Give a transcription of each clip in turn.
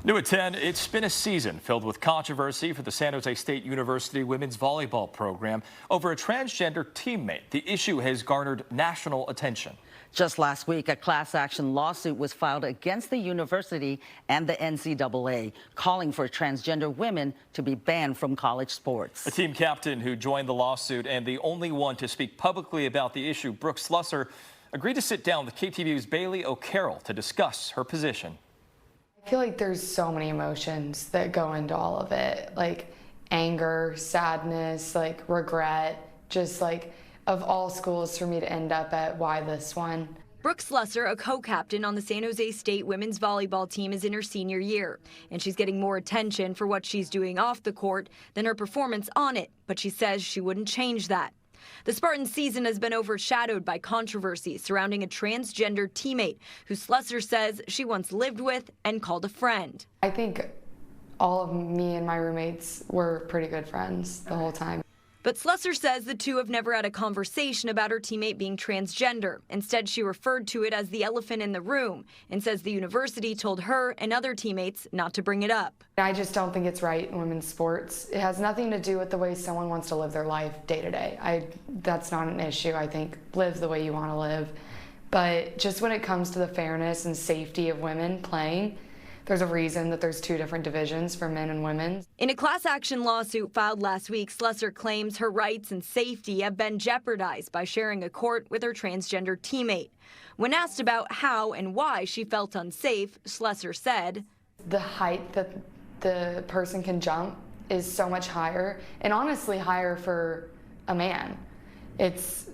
New at 10, it's been a season filled with controversy for the San Jose State University women's volleyball program over a transgender teammate. The issue has garnered national attention. Just last week, a class action lawsuit was filed against the university and the NCAA, calling for transgender women to be banned from college sports. A team captain who joined the lawsuit and the only one to speak publicly about the issue, Brooke Slusser, agreed to sit down with KTVU's Bailey O'Carroll to discuss her position. I feel like there's so many emotions that go into all of it, like anger, sadness, like regret, just like of all schools for me to end up at, why this one? Brooke Slusser, a co-captain on the San Jose State women's volleyball team, is in her senior year, and she's getting more attention for what she's doing off the court than her performance on it, but she says she wouldn't change that. The Spartans' season has been overshadowed by controversy surrounding a transgender teammate who Slusser says she once lived with and called a friend. I think all of me and my roommates were pretty good friends the whole time. But Slusser says the two have never had a conversation about her teammate being transgender. Instead, she referred to it as the elephant in the room and says the university told her and other teammates not to bring it up. I just don't think it's right in women's sports. It has nothing to do with the way someone wants to live their life day to day. That's not an issue. I think live the way you want to live. But just when it comes to the fairness and safety of women playing, there's a reason that there's two different divisions for men and women. In a class action lawsuit filed last week, Slusser claims her rights and safety have been jeopardized by sharing a court with her transgender teammate. When asked about how and why she felt unsafe, Slusser said, "The height that the person can jump is so much higher, and honestly higher for a man. It's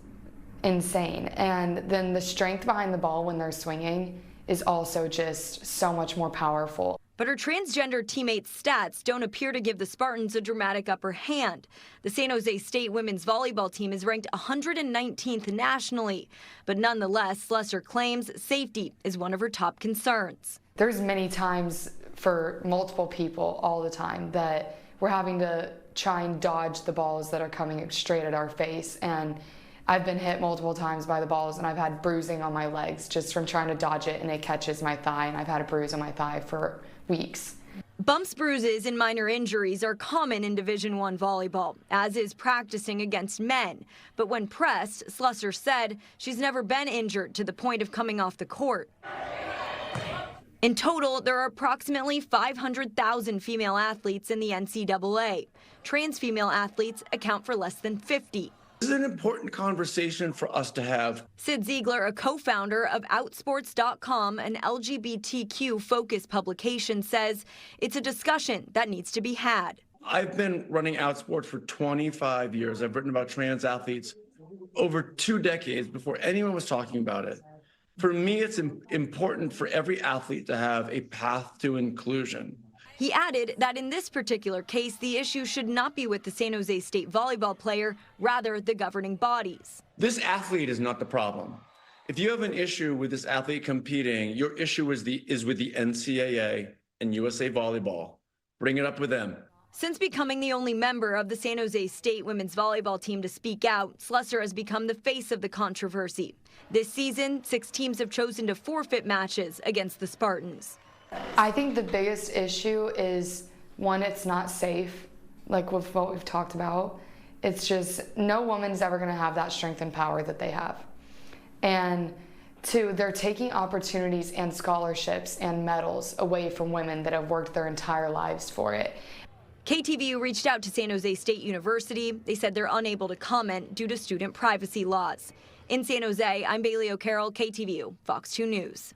insane. And then the strength behind the ball when they're swinging is also just so much more powerful." But her transgender teammate's stats don't appear to give the Spartans a dramatic upper hand. The San Jose State women's volleyball team is ranked 119th nationally. But nonetheless, Slusser claims safety is one of her top concerns. There's many times for multiple people all the time that we're having to try and dodge the balls that are coming straight at our face. And I've been hit multiple times by the balls, and I've had bruising on my legs just from trying to dodge it, and it catches my thigh, and I've had a bruise on my thigh for weeks. Bumps, bruises, and minor injuries are common in Division I volleyball, as is practicing against men. But when pressed, Slusser said she's never been injured to the point of coming off the court. In total, there are approximately 500,000 female athletes in the NCAA. Trans female athletes account for less than 50. This is an important conversation for us to have. Sid Ziegler, a co-founder of Outsports.com, an LGBTQ-focused publication, says it's a discussion that needs to be had. I've been running Outsports for 25 years. I've written about trans athletes over 2 decades before anyone was talking about it. For me, it's important for every athlete to have a path to inclusion. He added that in this particular case, the issue should not be with the San Jose State volleyball player, rather the governing bodies. This athlete is not the problem. If you have an issue with this athlete competing, your issue is with the NCAA and USA Volleyball. Bring it up with them. Since becoming the only member of the San Jose State women's volleyball team to speak out, Slusser has become the face of the controversy. This season, 6 teams have chosen to forfeit matches against the Spartans. I think the biggest issue is, one, it's not safe, like with what we've talked about. It's just no woman's ever going to have that strength and power that they have. And 2, they're taking opportunities and scholarships and medals away from women that have worked their entire lives for it. KTVU reached out to San Jose State University. They said they're unable to comment due to student privacy laws. In San Jose, I'm Bailey O'Carroll, KTVU, Fox 2 News.